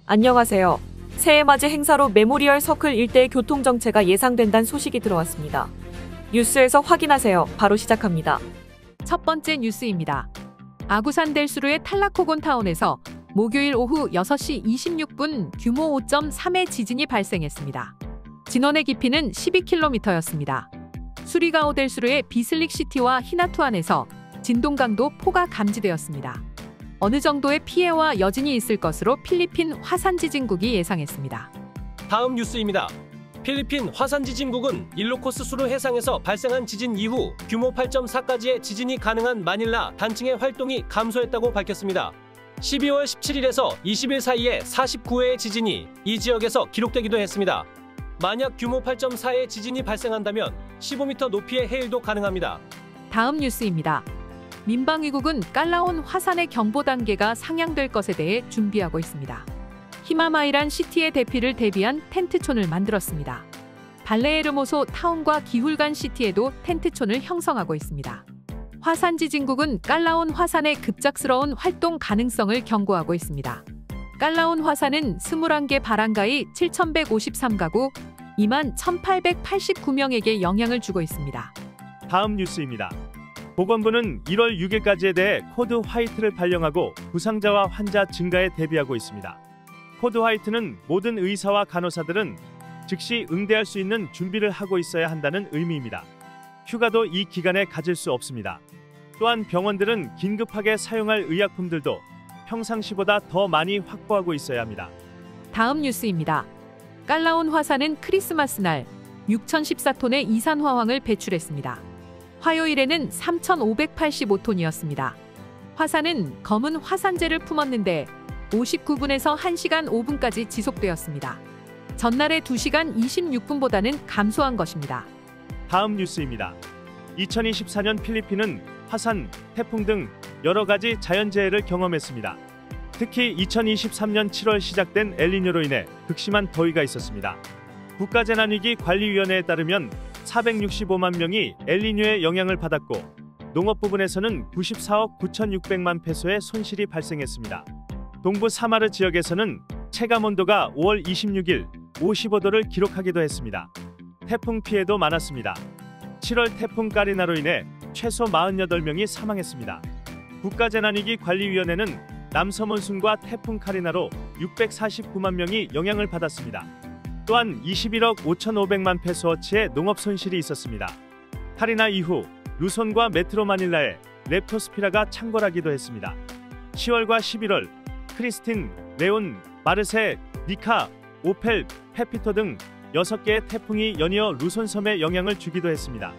안녕하세요. 새해맞이 행사로 메모리얼 서클 일대의 교통정체가 예상된다는 소식이 들어왔습니다. 뉴스에서 확인하세요. 바로 시작합니다. 첫 번째 뉴스입니다. 아구산 델수루의 탈라코곤타운에서 목요일 오후 6시 26분 규모 5.3의 지진이 발생했습니다. 진원의 깊이는 12km였습니다. 수리가오 델수루의 비슬릭시티와 히나투안에서 진동 강도 4가 감지되었습니다. 어느 정도의 피해와 여진이 있을 것으로 필리핀 화산지진국이 예상했습니다. 다음 뉴스입니다. 필리핀 화산지진국은 일로코스 수루 해상에서 발생한 지진 이후 규모 8.4까지의 지진이 가능한 마닐라 단층의 활동이 감소했다고 밝혔습니다. 12월 17일에서 20일 사이에 49회의 지진이 이 지역에서 기록되기도 했습니다. 만약 규모 8.4의 지진이 발생한다면 15m 높이의 해일도 가능합니다. 다음 뉴스입니다. 민방위국은 깔라온 화산의 경보 단계가 상향될 것에 대해 준비하고 있습니다. 히마마이란 시티의 대피를 대비한 텐트촌을 만들었습니다. 발레에르모소 타운과 기훌간 시티에도 텐트촌을 형성하고 있습니다. 화산지진국은 깔라온 화산의 급작스러운 활동 가능성을 경고하고 있습니다. 깔라온 화산은 21개 바랑가이 7,153가구 21,889명에게 영향을 주고 있습니다. 다음 뉴스입니다. 보건부는 1월 6일까지에 대해 코드 화이트를 발령하고 부상자와 환자 증가에 대비하고 있습니다. 코드 화이트는 모든 의사와 간호사들은 즉시 응대할 수 있는 준비를 하고 있어야 한다는 의미입니다. 휴가도 이 기간에 가질 수 없습니다. 또한 병원들은 긴급하게 사용할 의약품들도 평상시보다 더 많이 확보하고 있어야 합니다. 다음 뉴스입니다. 깔라온 화산은 크리스마스 날 6,014톤의 이산화황을 배출했습니다. 화요일에는 3,585톤이었습니다. 화산은 검은 화산재를 품었는데 59분에서 1시간 5분까지 지속되었습니다. 전날의 2시간 26분보다는 감소한 것입니다. 다음 뉴스입니다. 2024년 필리핀은 화산, 태풍 등 여러 가지 자연재해를 경험했습니다. 특히 2023년 7월 시작된 엘니뇨로 인해 극심한 더위가 있었습니다. 국가재난위기관리위원회에 따르면 465만 명이 엘니뇨의 영향을 받았고 농업 부분에서는 94억 9,600만 페소의 손실이 발생했습니다. 동부 사마르 지역에서는 체감온도가 5월 26일 55도를 기록하기도 했습니다. 태풍 피해도 많았습니다. 7월 태풍 까리나로 인해 최소 48명이 사망했습니다. 국가재난위기관리위원회는 남서몬순과 태풍 카리나로 649만 명이 영향을 받았습니다. 또한 21억 5,500만 페소어치의 농업 손실이 있었습니다. 카리나 이후 루손과 메트로 마닐라에 렙토스피라가 창궐하기도 했습니다. 10월과 11월 크리스틴, 레온, 마르세, 니카, 오펠, 페피토 등 6개의 태풍이 연이어 루손 섬에 영향을 주기도 했습니다.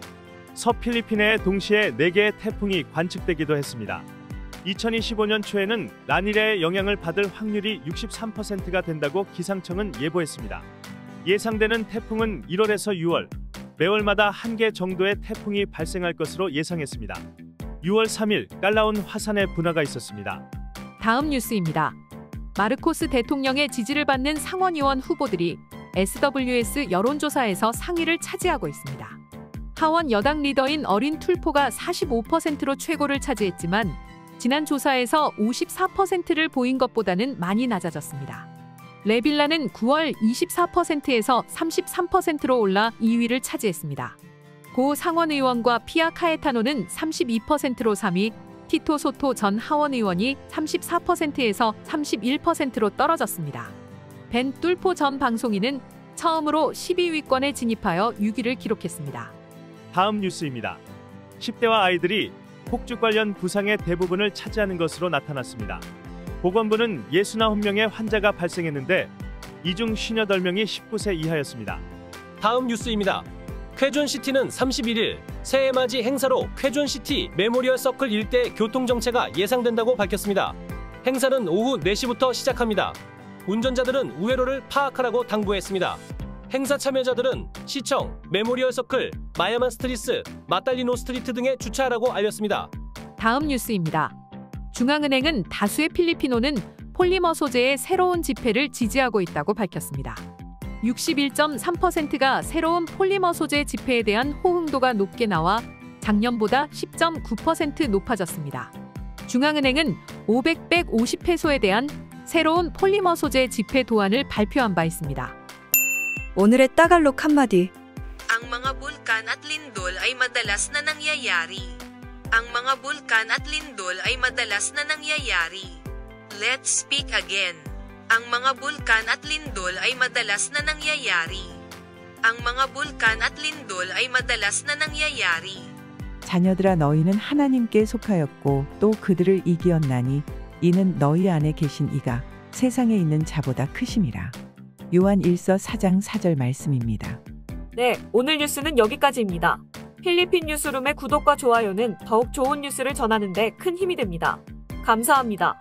서필리핀에 동시에 4개의 태풍이 관측되기도 했습니다. 2025년 초에는 라니냐의 영향을 받을 확률이 63%가 된다고 기상청은 예보했습니다. 예상되는 태풍은 1월에서 6월, 매월마다 1개 정도의 태풍이 발생할 것으로 예상했습니다. 6월 3일 깔라온 화산의 분화가 있었습니다. 다음 뉴스입니다. 마르코스 대통령의 지지를 받는 상원의원 후보들이 SWS 여론조사에서 상위를 차지하고 있습니다. 하원 여당 리더인 어린 툴포가 45%로 최고를 차지했지만 지난 조사에서 54%를 보인 것보다는 많이 낮아졌습니다. 레빌라는 9월 24%에서 33%로 올라 2위를 차지했습니다. 고 상원의원과 피아 카에타노는 32%로 3위, 티토 소토 전 하원의원이 34%에서 31%로 떨어졌습니다. 벤 뚫포 전 방송인은 처음으로 12위권에 진입하여 6위를 기록했습니다. 다음 뉴스입니다. 10대와 아이들이 폭죽 관련 부상의 대부분을 차지하는 것으로 나타났습니다. 보건부는 69명의 환자가 발생했는데 이 중 58명이 19세 이하였습니다. 다음 뉴스입니다. 쾌존시티는 31일 새해맞이 행사로 쾌존시티 메모리얼 서클 일대 교통정체가 예상된다고 밝혔습니다. 행사는 오후 4시부터 시작합니다. 운전자들은 우회로를 파악하라고 당부했습니다. 행사 참여자들은 시청, 메모리얼 서클, 마야만 스트리트, 마달리노 스트리트 등에 주차하라고 알렸습니다. 다음 뉴스입니다. 중앙은행은 다수의 필리핀노는 폴리머 소재의 새로운 지폐를 지지하고 있다고 밝혔습니다. 61.3%가 새로운 폴리머 소재 지폐에 대한 호응도가 높게 나와 작년보다 10.9% 높아졌습니다. 중앙은행은 500, 150페소에 대한 새로운 폴리머 소재 지폐 도안을 발표한 바 있습니다. 오늘의 따갈록 한마디. Ang mga bulkan at lindol ay madalas na nangyayari. Ang mga bulkan at lindol ay madalas na nangyayari. Let's speak again. Ang mga bulkan at lindol ay madalas na nangyayari. Ang mga bulkan at lindol ay madalas na nangyayari. 자녀들아 너희는 하나님께 속하였고 또 그들을 이기었나니 이는 너희 안에 계신 이가 세상에 있는 자보다 크심이라. 요한 1서 4장 4절 말씀입니다. 네, 오늘 뉴스는 여기까지입니다. 필리핀 뉴스룸의 구독과 좋아요는 더욱 좋은 뉴스를 전하는 데 큰 힘이 됩니다. 감사합니다.